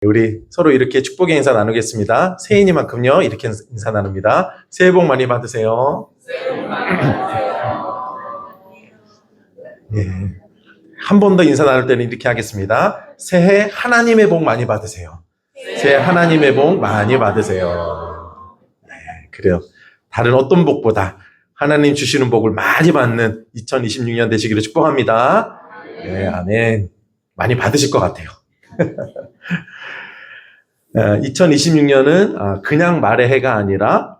우리 서로 이렇게 축복의 인사 나누겠습니다. 새해니만큼요 이렇게 인사 나눕니다. 새해 복 많이 받으세요. 예. 한 번 더 인사 나눌 때는 이렇게 하겠습니다. 새해 하나님의 복 많이 받으세요. 새해 하나님의 복 많이 받으세요. 네, 그래요. 다른 어떤 복보다 하나님 주시는 복을 많이 받는 2026년 되시기를 축복합니다. 네, 아멘. 많이 받으실 것 같아요. 2026년은 그냥 말의 해가 아니라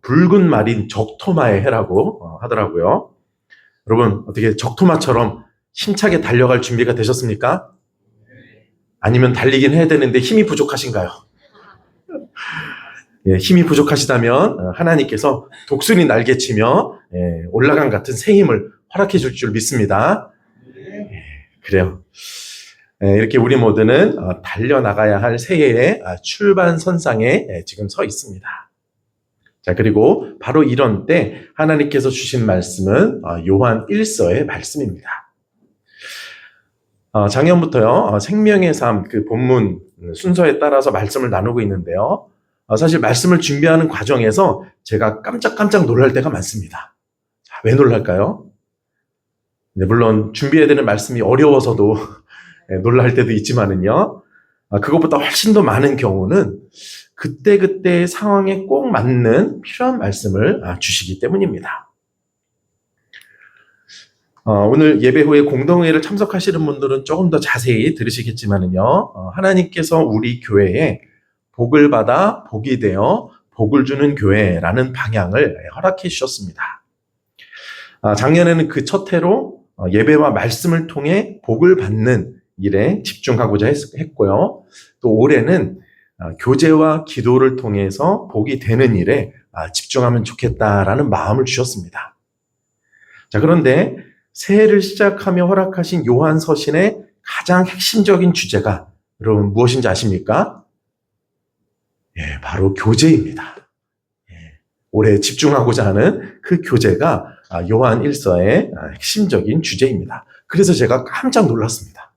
붉은 말인 적토마의 해라고 하더라고요. 여러분 어떻게 적토마처럼 힘차게 달려갈 준비가 되셨습니까? 아니면 달리긴 해야 되는데 힘이 부족하신가요? 예, 힘이 부족하시다면 하나님께서 독수리 날개치며 올라간 같은 새 힘을 허락해 줄 줄 믿습니다. 그래요. 이렇게 우리 모두는 달려나가야 할 새해의 출발선상에 지금 서 있습니다. 자, 그리고 바로 이런 때 하나님께서 주신 말씀은 요한 1서의 말씀입니다. 작년부터요, 생명의 삶, 그 본문 순서에 따라서 말씀을 나누고 있는데요. 사실 말씀을 준비하는 과정에서 제가 깜짝깜짝 놀랄 때가 많습니다. 자, 왜 놀랄까요? 네, 물론 준비해야 되는 말씀이 어려워서도 놀랄 때도 있지만은요, 그것보다 훨씬 더 많은 경우는 그때그때 상황에 꼭 맞는 필요한 말씀을 주시기 때문입니다. 오늘 예배 후에 공동회의를 참석하시는 분들은 조금 더 자세히 들으시겠지만은요, 하나님께서 우리 교회에 복을 받아 복이 되어 복을 주는 교회라는 방향을 허락해 주셨습니다. 작년에는 그 첫 해로 예배와 말씀을 통해 복을 받는 일에 집중하고자 했고요. 또 올해는 교제와 기도를 통해서 복이 되는 일에 집중하면 좋겠다라는 마음을 주셨습니다. 자, 그런데 새해를 시작하며 허락하신 요한 서신의 가장 핵심적인 주제가 여러분 무엇인지 아십니까? 예, 바로 교제입니다. 예, 올해 집중하고자 하는 그 교제가 요한 1서의 핵심적인 주제입니다. 그래서 제가 깜짝 놀랐습니다.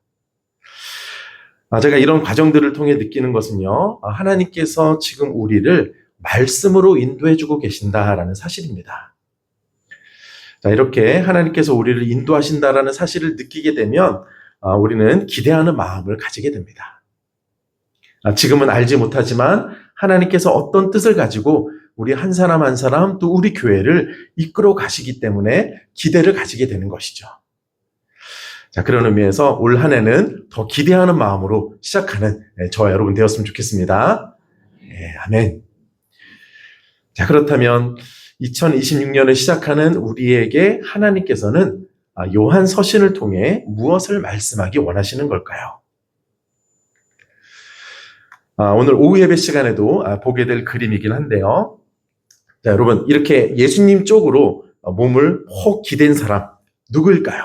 제가 이런 과정들을 통해 느끼는 것은요, 하나님께서 지금 우리를 말씀으로 인도해주고 계신다라는 사실입니다. 자, 이렇게 하나님께서 우리를 인도하신다라는 사실을 느끼게 되면 우리는 기대하는 마음을 가지게 됩니다. 지금은 알지 못하지만 하나님께서 어떤 뜻을 가지고 우리 한 사람 한 사람 또 우리 교회를 이끌어 가시기 때문에 기대를 가지게 되는 것이죠. 자, 그런 의미에서 올 한 해는 더 기대하는 마음으로 시작하는 저와 여러분 되었으면 좋겠습니다. 네, 아멘. 자, 그렇다면 2026년을 시작하는 우리에게 하나님께서는 요한 서신을 통해 무엇을 말씀하기 원하시는 걸까요? 오늘 오후 예배 시간에도 보게 될 그림이긴 한데요. 자, 여러분 이렇게 예수님 쪽으로 몸을 혹 기댄 사람 누구일까요?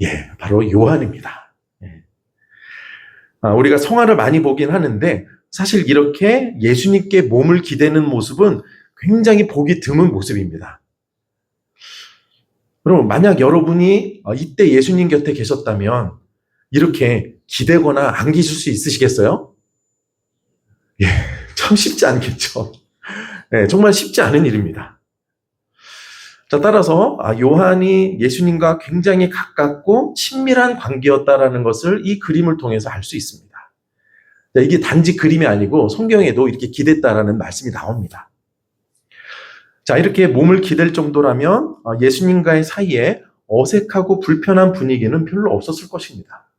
예, 바로 요한입니다. 예. 우리가 성화를 많이 보긴 하는데 사실 이렇게 예수님께 몸을 기대는 모습은 굉장히 보기 드문 모습입니다. 여러분 만약 여러분이 이때 예수님 곁에 계셨다면 이렇게 기대거나 안기실 수 있으시겠어요? 예, 참 쉽지 않겠죠. 예, 정말 쉽지 않은 일입니다. 자, 따라서 요한이 예수님과 굉장히 가깝고 친밀한 관계였다라는 것을 이 그림을 통해서 알 수 있습니다. 자, 이게 단지 그림이 아니고 성경에도 이렇게 기댔다라는 말씀이 나옵니다. 자, 이렇게 몸을 기댈 정도라면 예수님과의 사이에 어색하고 불편한 분위기는 별로 없었을 것입니다.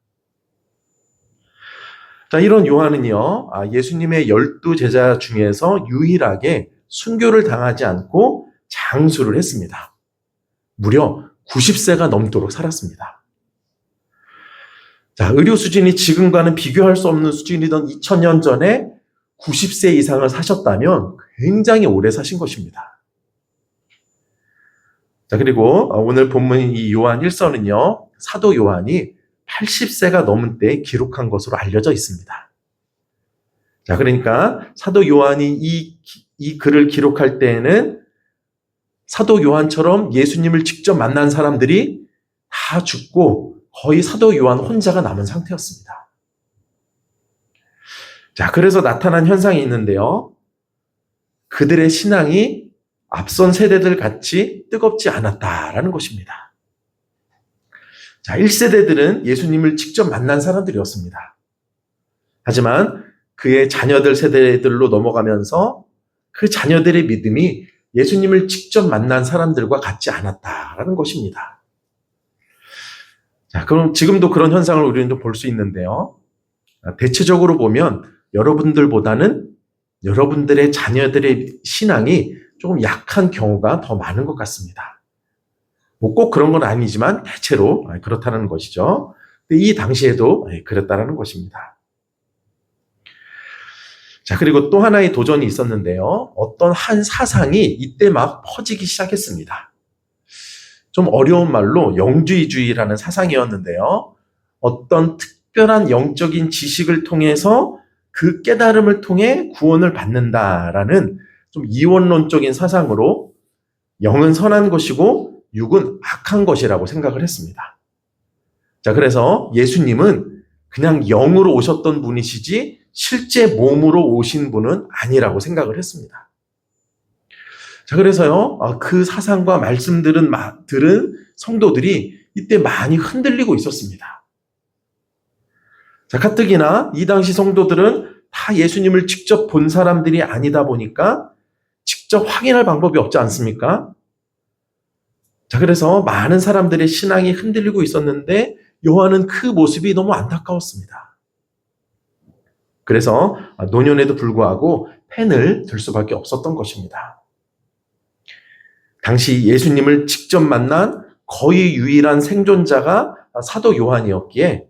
자, 이런 요한은요, 예수님의 12제자 중에서 유일하게 순교를 당하지 않고 장수를 했습니다. 무려 90세가 넘도록 살았습니다. 자, 의료 수준이 지금과는 비교할 수 없는 수준이던 2000년 전에 90세 이상을 사셨다면 굉장히 오래 사신 것입니다. 자, 그리고 오늘 본문인 이 요한 1서는요, 사도 요한이 80세가 넘은 때 기록한 것으로 알려져 있습니다. 자, 그러니까 사도 요한이 이 글을 기록할 때에는 사도 요한처럼 예수님을 직접 만난 사람들이 다 죽고 거의 사도 요한 혼자가 남은 상태였습니다. 자, 그래서 나타난 현상이 있는데요. 그들의 신앙이 앞선 세대들 같이 뜨겁지 않았다라는 것입니다. 자, 1세대들은 예수님을 직접 만난 사람들이었습니다. 하지만 그의 자녀들 세대들로 넘어가면서 그 자녀들의 믿음이 예수님을 직접 만난 사람들과 같지 않았다라는 것입니다. 자, 그럼 지금도 그런 현상을 우리는 좀 볼 수 있는데요. 대체적으로 보면 여러분들보다는 여러분들의 자녀들의 신앙이 조금 약한 경우가 더 많은 것 같습니다. 뭐 꼭 그런 건 아니지만 대체로 그렇다는 것이죠. 근데 이 당시에도 그랬다는 것입니다. 자, 그리고 또 하나의 도전이 있었는데요. 어떤 한 사상이 이때 막 퍼지기 시작했습니다. 좀 어려운 말로 영주의주의라는 사상이었는데요. 어떤 특별한 영적인 지식을 통해서 그 깨달음을 통해 구원을 받는다라는 좀 이원론적인 사상으로 영은 선한 것이고 육은 악한 것이라고 생각을 했습니다. 자, 그래서 예수님은 그냥 영으로 오셨던 분이시지 실제 몸으로 오신 분은 아니라고 생각을 했습니다. 자, 그래서요, 그 사상과 말씀들은 들은 성도들이 이때 많이 흔들리고 있었습니다. 자, 가뜩이나 이 당시 성도들은 다 예수님을 직접 본 사람들이 아니다 보니까 직접 확인할 방법이 없지 않습니까? 자, 그래서 많은 사람들의 신앙이 흔들리고 있었는데 요한은 그 모습이 너무 안타까웠습니다. 그래서 노년에도 불구하고 펜을 들 수밖에 없었던 것입니다. 당시 예수님을 직접 만난 거의 유일한 생존자가 사도 요한이었기에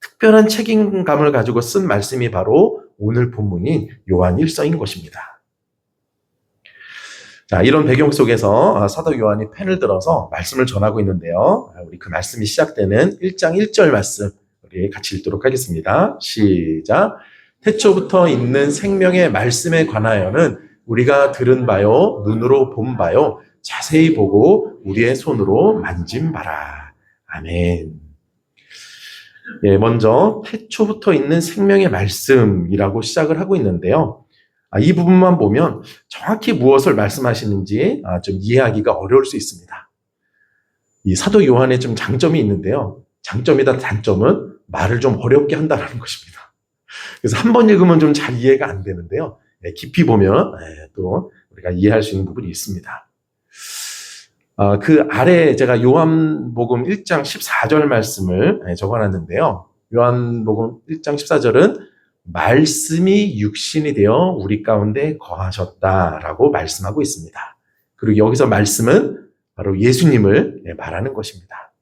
특별한 책임감을 가지고 쓴 말씀이 바로 오늘 본문인 요한 1서인 것입니다. 자, 이런 배경 속에서 사도 요한이 펜을 들어서 말씀을 전하고 있는데요. 우리 그 말씀이 시작되는 1장 1절 말씀 우리 같이 읽도록 하겠습니다. 시작. 태초부터 있는 생명의 말씀에 관하여는 우리가 들은 바요, 눈으로 본 바요, 자세히 보고 우리의 손으로 만진 바라. 아멘. 예, 먼저 태초부터 있는 생명의 말씀이라고 시작을 하고 있는데요. 이 부분만 보면 정확히 무엇을 말씀하시는지 좀 이해하기가 어려울 수 있습니다. 이 사도 요한의 좀 장점이 있는데요. 장점이다 단점은 말을 좀 어렵게 한다는 것입니다. 그래서 한 번 읽으면 좀 잘 이해가 안 되는데요. 깊이 보면 또 우리가 이해할 수 있는 부분이 있습니다. 그 아래 제가 요한복음 1장 14절 말씀을 적어놨는데요. 요한복음 1장 14절은 말씀이 육신이 되어 우리 가운데 거하셨다라고 말씀하고 있습니다. 그리고 여기서 말씀은 바로 예수님을 말하는 것입니다.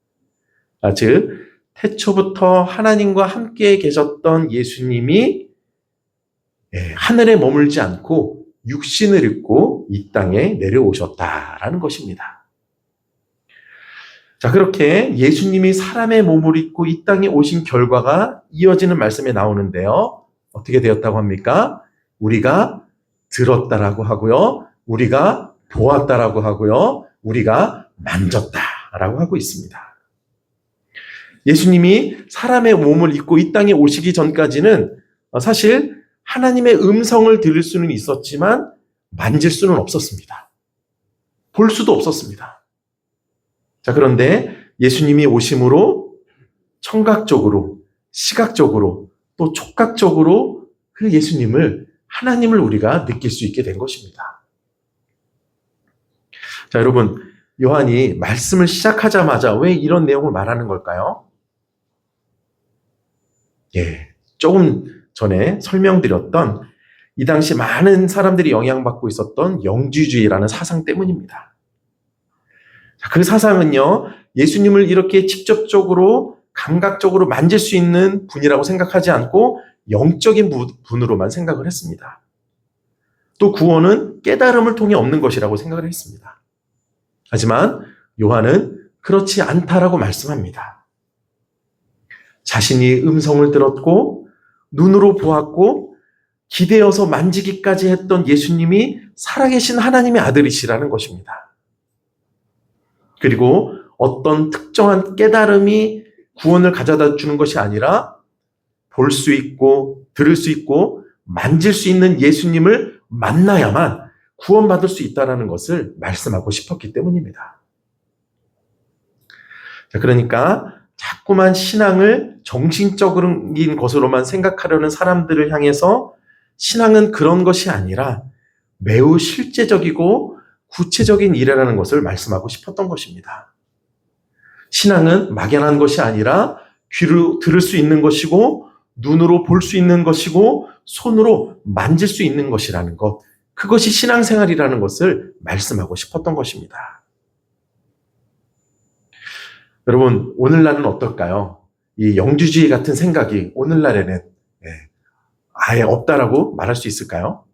즉 태초부터 하나님과 함께 계셨던 예수님이 하늘에 머물지 않고 육신을 입고 이 땅에 내려오셨다라는 것입니다. 자, 그렇게 예수님이 사람의 몸을 입고 이 땅에 오신 결과가 이어지는 말씀에 나오는데요. 어떻게 되었다고 합니까? 우리가 들었다라고 하고요. 우리가 보았다라고 하고요. 우리가 만졌다라고 하고 있습니다. 예수님이 사람의 몸을 입고 이 땅에 오시기 전까지는 사실 하나님의 음성을 들을 수는 있었지만 만질 수는 없었습니다. 볼 수도 없었습니다. 자, 그런데 예수님이 오심으로 청각적으로, 시각적으로, 또 촉각적으로 그 예수님을, 하나님을 우리가 느낄 수 있게 된 것입니다. 자, 여러분, 요한이 말씀을 시작하자마자 왜 이런 내용을 말하는 걸까요? 조금 전에 설명드렸던 이 당시 많은 사람들이 영향받고 있었던 영주주의라는 사상 때문입니다. 그 사상은요, 예수님을 이렇게 직접적으로 감각적으로 만질 수 있는 분이라고 생각하지 않고 영적인 분으로만 생각을 했습니다. 또 구원은 깨달음을 통해 얻는 것이라고 생각을 했습니다. 하지만 요한은 그렇지 않다라고 말씀합니다. 자신이 음성을 들었고 눈으로 보았고 기대어서 만지기까지 했던 예수님이 살아계신 하나님의 아들이시라는 것입니다. 그리고 어떤 특정한 깨달음이 구원을 가져다 주는 것이 아니라 볼 수 있고 들을 수 있고 만질 수 있는 예수님을 만나야만 구원받을 수 있다는 것을 말씀하고 싶었기 때문입니다. 자, 그러니까 자꾸만 신앙을 정신적인 것으로만 생각하려는 사람들을 향해서 신앙은 그런 것이 아니라 매우 실제적이고 구체적인 일이라는 것을 말씀하고 싶었던 것입니다. 신앙은 막연한 것이 아니라 귀로 들을 수 있는 것이고 눈으로 볼 수 있는 것이고 손으로 만질 수 있는 것이라는 것, 그것이 신앙생활이라는 것을 말씀하고 싶었던 것입니다. 여러분, 오늘날은 어떨까요? 이 영주주의 같은 생각이 오늘날에는 아예 없다라고 말할 수 있을까요?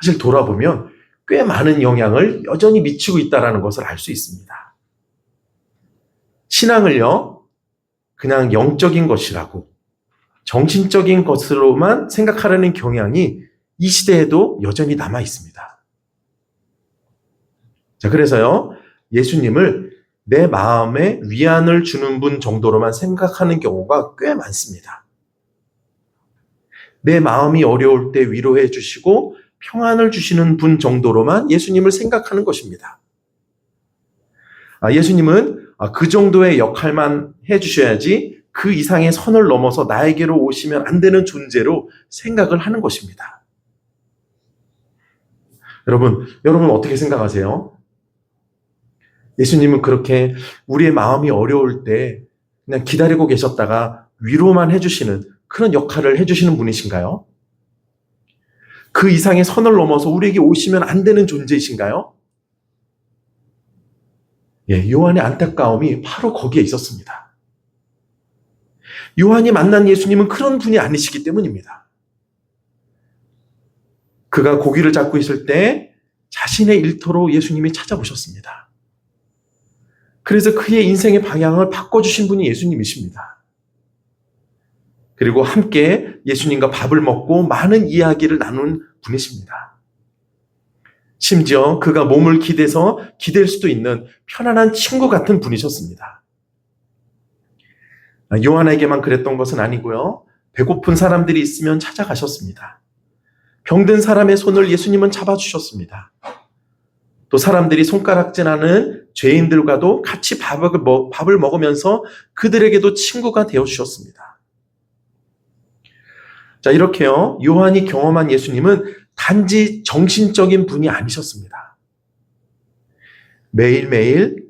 사실 돌아보면 꽤 많은 영향을 여전히 미치고 있다는 것을 알 수 있습니다. 신앙을요, 그냥 영적인 것이라고 정신적인 것으로만 생각하려는 경향이 이 시대에도 여전히 남아 있습니다. 자, 그래서요, 예수님을 내 마음에 위안을 주는 분 정도로만 생각하는 경우가 꽤 많습니다. 내 마음이 어려울 때 위로해 주시고 평안을 주시는 분 정도로만 예수님을 생각하는 것입니다. 예수님은 그 정도의 역할만 해주셔야지 그 이상의 선을 넘어서 나에게로 오시면 안 되는 존재로 생각을 하는 것입니다. 여러분 어떻게 생각하세요? 예수님은 그렇게 우리의 마음이 어려울 때 그냥 기다리고 계셨다가 위로만 해주시는 그런 역할을 해주시는 분이신가요? 그 이상의 선을 넘어서 우리에게 오시면 안 되는 존재이신가요? 요한의 안타까움이 바로 거기에 있었습니다. 요한이 만난 예수님은 그런 분이 아니시기 때문입니다. 그가 고기를 잡고 있을 때 자신의 일터로 예수님이 찾아오셨습니다. 그래서 그의 인생의 방향을 바꿔주신 분이 예수님이십니다. 그리고 함께 예수님과 밥을 먹고 많은 이야기를 나눈 분이십니다. 심지어 그가 몸을 기대서 기댈 수도 있는 편안한 친구 같은 분이셨습니다. 요한에게만 그랬던 것은 아니고요. 배고픈 사람들이 있으면 찾아가셨습니다. 병든 사람의 손을 예수님은 잡아주셨습니다. 또 사람들이 손가락질하는 죄인들과도 같이 밥을 먹으면서 그들에게도 친구가 되어주셨습니다. 자, 이렇게요. 요한이 경험한 예수님은 단지 정신적인 분이 아니셨습니다. 매일매일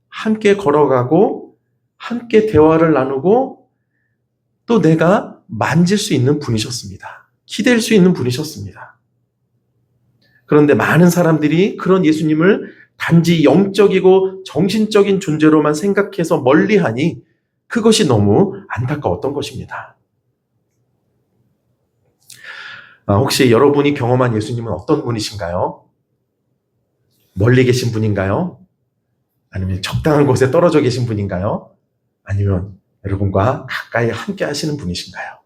함께 걸어가고 함께 대화를 나누고 또 내가 만질 수 있는 분이셨습니다. 기댈 수 있는 분이셨습니다. 그런데 많은 사람들이 그런 예수님을 단지 영적이고 정신적인 존재로만 생각해서 멀리하니 그것이 너무 안타까웠던 것입니다. 혹시 여러분이 경험한 예수님은 어떤 분이신가요? 멀리 계신 분인가요? 아니면 적당한 곳에 떨어져 계신 분인가요? 아니면 여러분과 가까이 함께 하시는 분이신가요?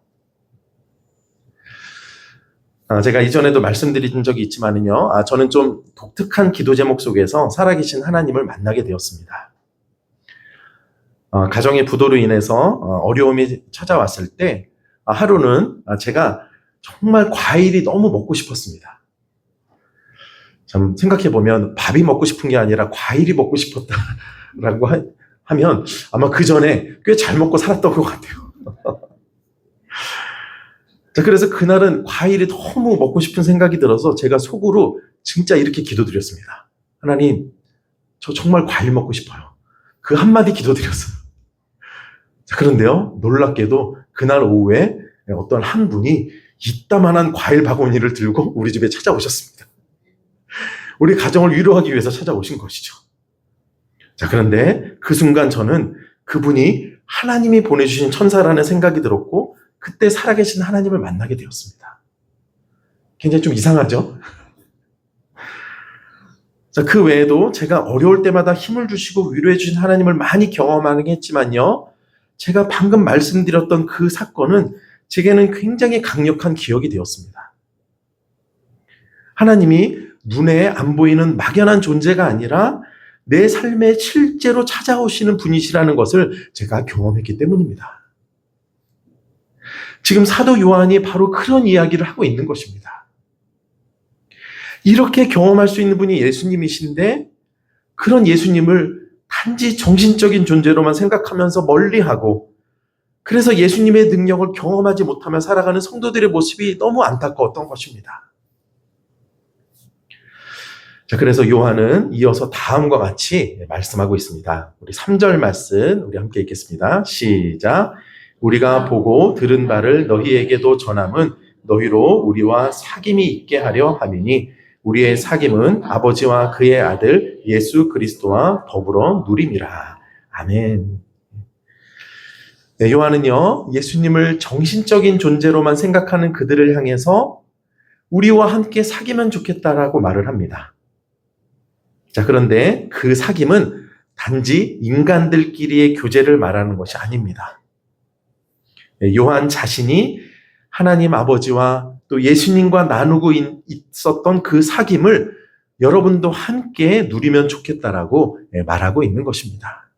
제가 이전에도 말씀드린 적이 있지만은요, 저는 좀 독특한 기도 제목 속에서 살아계신 하나님을 만나게 되었습니다. 가정의 부도로 인해서 어려움이 찾아왔을 때 하루는 제가 정말 과일이 너무 먹고 싶었습니다. 참 생각해보면 밥이 먹고 싶은 게 아니라 과일이 먹고 싶었다라고 하면 아마 그 전에 꽤 잘 먹고 살았던 것 같아요. 자, 그래서 그날은 과일이 너무 먹고 싶은 생각이 들어서 제가 속으로 진짜 이렇게 기도드렸습니다. 하나님, 저 정말 과일 먹고 싶어요. 그 한마디 기도드렸어요. 자, 그런데요, 놀랍게도 그날 오후에 어떤 한 분이 이따만한 과일 바구니를 들고 우리 집에 찾아오셨습니다. 우리 가정을 위로하기 위해서 찾아오신 것이죠. 자, 그런데 그 순간 저는 그분이 하나님이 보내주신 천사라는 생각이 들었고 그때 살아계신 하나님을 만나게 되었습니다. 굉장히 좀 이상하죠? 자, 그 외에도 제가 어려울 때마다 힘을 주시고 위로해 주신 하나님을 많이 경험하긴 했지만요. 제가 방금 말씀드렸던 그 사건은 제게는 굉장히 강력한 기억이 되었습니다. 하나님이 눈에 안 보이는 막연한 존재가 아니라 내 삶에 실제로 찾아오시는 분이시라는 것을 제가 경험했기 때문입니다. 지금 사도 요한이 바로 그런 이야기를 하고 있는 것입니다. 이렇게 경험할 수 있는 분이 예수님이신데 그런 예수님을 단지 정신적인 존재로만 생각하면서 멀리하고 그래서 예수님의 능력을 경험하지 못하며 살아가는 성도들의 모습이 너무 안타까웠던 것입니다. 자, 그래서 요한은 이어서 다음과 같이 말씀하고 있습니다. 우리 3절 말씀 우리 함께 읽겠습니다. 시작. 우리가 보고 들은 바를 너희에게도 전함은 너희로 우리와 사귐이 있게 하려 함이니 우리의 사귐은 아버지와 그의 아들 예수 그리스도와 더불어 누림이라. 아멘. 네, 요한은요, 예수님을 정신적인 존재로만 생각하는 그들을 향해서 우리와 함께 사귀면 좋겠다라고 말을 합니다. 자, 그런데 그 사귐은 단지 인간들끼리의 교제를 말하는 것이 아닙니다. 요한 자신이 하나님 아버지와 또 예수님과 나누고 있었던 그 사귐을 여러분도 함께 누리면 좋겠다라고 말하고 있는 것입니다.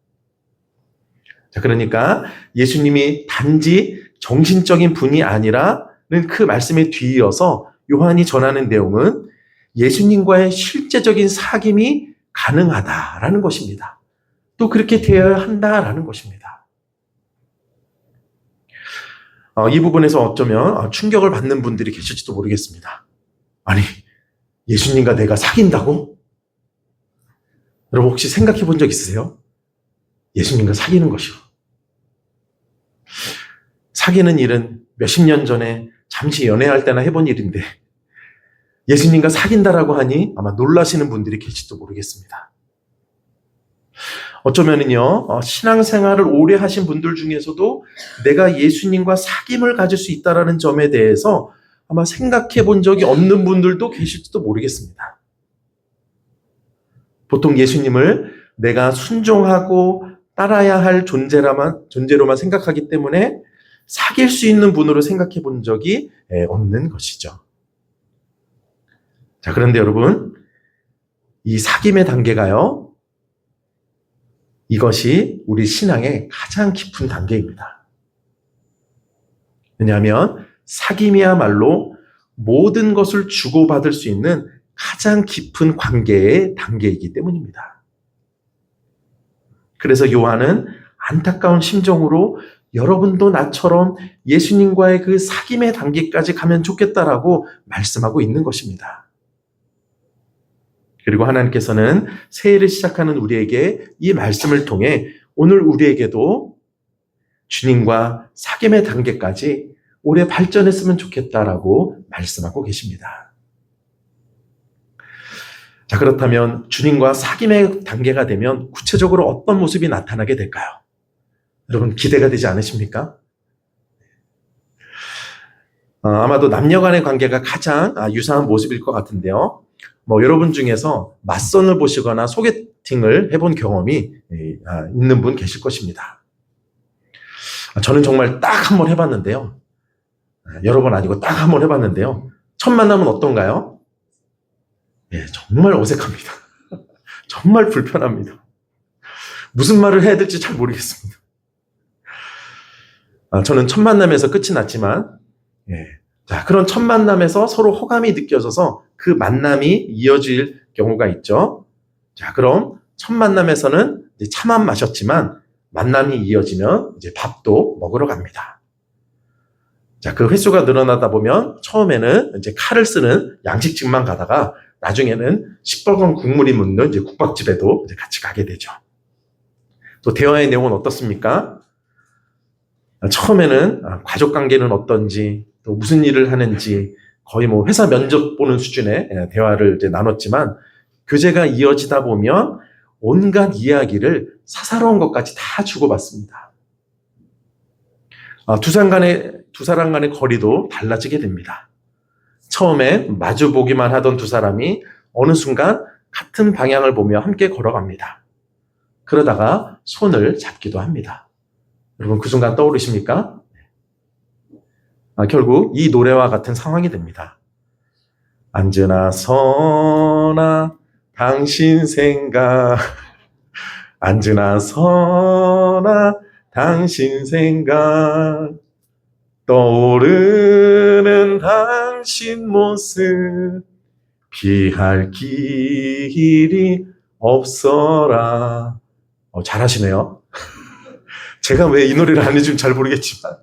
자, 그러니까 예수님이 단지 정신적인 분이 아니라는 그 말씀에 뒤이어서 요한이 전하는 내용은 예수님과의 실제적인 사귐이 가능하다라는 것입니다. 또 그렇게 되어야 한다라는 것입니다. 이 부분에서 어쩌면 충격을 받는 분들이 계실지도 모르겠습니다. 아니, 예수님과 내가 사귄다고? 여러분 혹시 생각해 본 적 있으세요? 예수님과 사귀는 것이요. 사귀는 일은 몇십 년 전에 잠시 연애할 때나 해본 일인데 예수님과 사귄다라고 하니 아마 놀라시는 분들이 계실지도 모르겠습니다. 어쩌면은요, 신앙생활을 오래 하신 분들 중에서도 내가 예수님과 사귐을 가질 수 있다라는 점에 대해서 아마 생각해 본 적이 없는 분들도 계실지도 모르겠습니다. 보통 예수님을 내가 순종하고 따라야 할 존재로만 생각하기 때문에 사귈 수 있는 분으로 생각해 본 적이 없는 것이죠. 자, 그런데 여러분, 이 사귐의 단계가요, 이것이 우리 신앙의 가장 깊은 단계입니다. 왜냐하면 사귐이야말로 모든 것을 주고받을 수 있는 가장 깊은 관계의 단계이기 때문입니다. 그래서 요한은 안타까운 심정으로 여러분도 나처럼 예수님과의 그 사귐의 단계까지 가면 좋겠다라고 말씀하고 있는 것입니다. 그리고 하나님께서는 새해를 시작하는 우리에게 이 말씀을 통해 오늘 우리에게도 주님과 사귐의 단계까지 오래 발전했으면 좋겠다라고 말씀하고 계십니다. 자, 그렇다면 주님과 사귐의 단계가 되면 구체적으로 어떤 모습이 나타나게 될까요? 여러분 기대가 되지 않으십니까? 아마도 남녀 간의 관계가 가장 유사한 모습일 것 같은데요. 여러분 중에서 맞선을 보시거나 소개팅을 해본 경험이 있는 분 계실 것입니다. 저는 정말 딱 한 번 해봤는데요. 여러 번 아니고 딱 한 번 해봤는데요. 첫 만남은 어떤가요? 예, 정말 어색합니다. 정말 불편합니다. 무슨 말을 해야 될지 잘 모르겠습니다. 저는 첫 만남에서 끝이 났지만, 자, 그런 첫 만남에서 서로 호감이 느껴져서 그 만남이 이어질 경우가 있죠. 자, 그럼 첫 만남에서는 이제 차만 마셨지만 만남이 이어지면 이제 밥도 먹으러 갑니다. 자, 그 횟수가 늘어나다 보면 처음에는 이제 칼을 쓰는 양식집만 가다가 나중에는 시뻘건 국물이 묻는 이제 국밥집에도 이제 같이 가게 되죠. 또 대화의 내용은 어떻습니까? 처음에는 가족 관계는 어떤지, 또 무슨 일을 하는지, 거의 회사 면접 보는 수준의 대화를 이제 나눴지만, 교제가 이어지다 보면 온갖 이야기를 사사로운 것까지 다 주고받습니다. 두 사람 간의 거리도 달라지게 됩니다. 처음에 마주보기만 하던 두 사람이 어느 순간 같은 방향을 보며 함께 걸어갑니다. 그러다가 손을 잡기도 합니다. 여러분 그 순간 떠오르십니까? 결국 이 노래와 같은 상황이 됩니다. 앉으나 서나 당신 생각, 앉으나 서나 당신 생각, 떠오르는 당신 모습 피할 길이 없어라. 잘하시네요. 제가 왜 이 노래를 안 해주면 잘 모르겠지만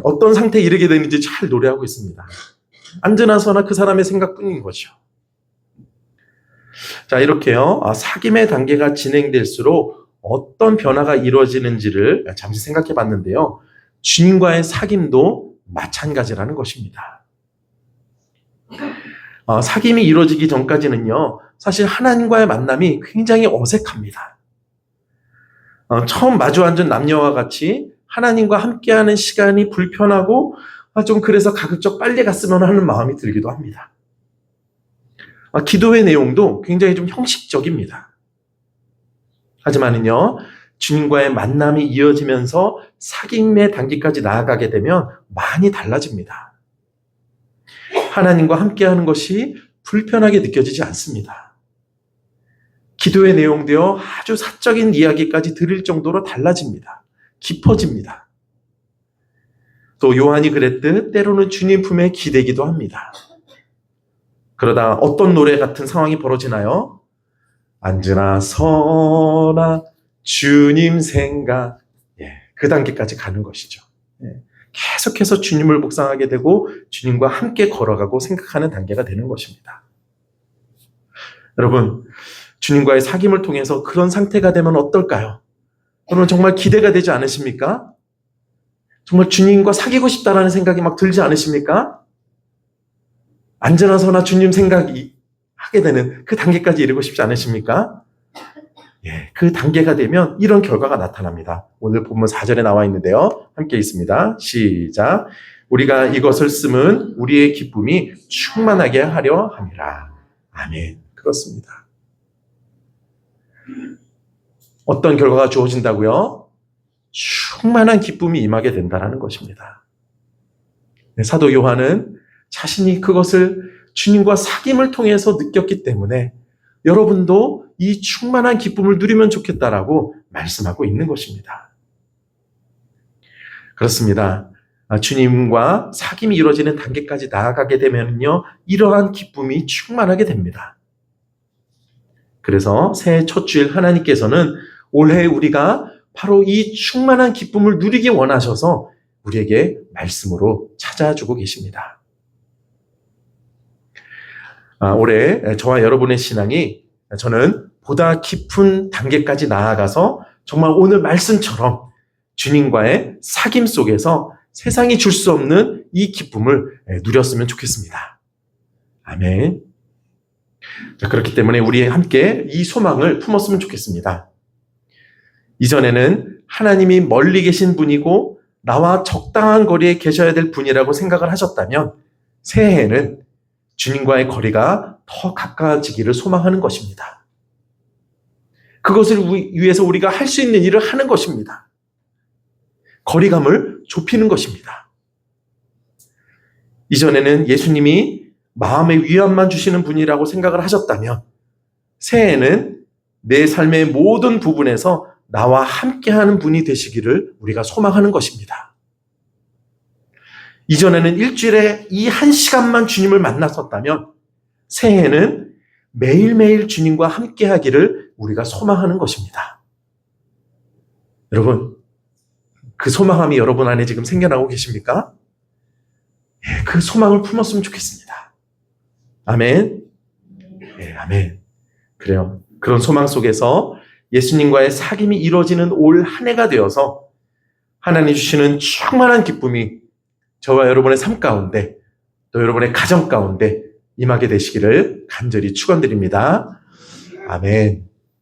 어떤 상태에 이르게 되는지 잘 노래하고 있습니다. 앉으나 서나 그 사람의 생각뿐인 거죠. 자, 이렇게요. 사귐의 단계가 진행될수록 어떤 변화가 이루어지는지를 잠시 생각해 봤는데요. 주님과의 사귐도 마찬가지라는 것입니다. 사귐이 이루어지기 전까지는요, 사실 하나님과의 만남이 굉장히 어색합니다. 처음 마주 앉은 남녀와 같이 하나님과 함께하는 시간이 불편하고 좀 그래서 가급적 빨리 갔으면 하는 마음이 들기도 합니다. 기도의 내용도 굉장히 좀 형식적입니다. 하지만은요, 주님과의 만남이 이어지면서 사귐의 단계까지 나아가게 되면 많이 달라집니다. 하나님과 함께하는 것이 불편하게 느껴지지 않습니다. 기도의 내용도요, 아주 사적인 이야기까지 들을 정도로 달라집니다. 깊어집니다. 또 요한이 그랬듯 때로는 주님 품에 기대기도 합니다. 그러다 어떤 노래 같은 상황이 벌어지나요? 앉으나 서나 주님 생각, 그 단계까지 가는 것이죠. 계속해서 주님을 묵상하게 되고 주님과 함께 걸어가고 생각하는 단계가 되는 것입니다. 여러분, 주님과의 사귐을 통해서 그런 상태가 되면 어떨까요? 여러분 정말 기대가 되지 않으십니까? 정말 주님과 사귀고 싶다라는 생각이 막 들지 않으십니까? 앉으나 서나 주님 생각이 하게 되는 그 단계까지 이르고 싶지 않으십니까? 그 단계가 되면 이런 결과가 나타납니다. 오늘 본문 4절에 나와 있는데요. 함께 있습니다. 시작. 우리가 이것을 쓰면 우리의 기쁨이 충만하게 하려 함이라. 아멘. 그렇습니다. 어떤 결과가 주어진다고요? 충만한 기쁨이 임하게 된다는 것입니다. 사도 요한은 자신이 그것을 주님과 사귐을 통해서 느꼈기 때문에 여러분도 이 충만한 기쁨을 누리면 좋겠다라고 말씀하고 있는 것입니다. 그렇습니다. 주님과 사귐이 이루어지는 단계까지 나아가게 되면요, 이러한 기쁨이 충만하게 됩니다. 그래서 새해 첫 주일 하나님께서는 올해 우리가 바로 이 충만한 기쁨을 누리기 원하셔서 우리에게 말씀으로 찾아주고 계십니다. 올해 저와 여러분의 신앙이 저는 보다 깊은 단계까지 나아가서 정말 오늘 말씀처럼 주님과의 사귐 속에서 세상이 줄 수 없는 이 기쁨을 누렸으면 좋겠습니다. 아멘. 그렇기 때문에 우리 함께 이 소망을 품었으면 좋겠습니다. 이전에는 하나님이 멀리 계신 분이고 나와 적당한 거리에 계셔야 될 분이라고 생각을 하셨다면 새해에는 주님과의 거리가 더 가까워지기를 소망하는 것입니다. 그것을 위해서 우리가 할 수 있는 일을 하는 것입니다. 거리감을 좁히는 것입니다. 이전에는 예수님이 마음의 위안만 주시는 분이라고 생각을 하셨다면 새해에는 내 삶의 모든 부분에서 나와 함께하는 분이 되시기를 우리가 소망하는 것입니다. 이전에는 일주일에 이 한 시간만 주님을 만났었다면 새해에는 매일매일 주님과 함께하기를 우리가 소망하는 것입니다. 여러분, 그 소망함이 여러분 안에 지금 생겨나고 계십니까? 그 소망을 품었으면 좋겠습니다. 아멘. 아멘. 그래요. 그런 소망 속에서 예수님과의 사귐이 이루어지는 올 한 해가 되어서 하나님 주시는 충만한 기쁨이 저와 여러분의 삶 가운데 또 여러분의 가정 가운데 임하게 되시기를 간절히 축원드립니다. 아멘.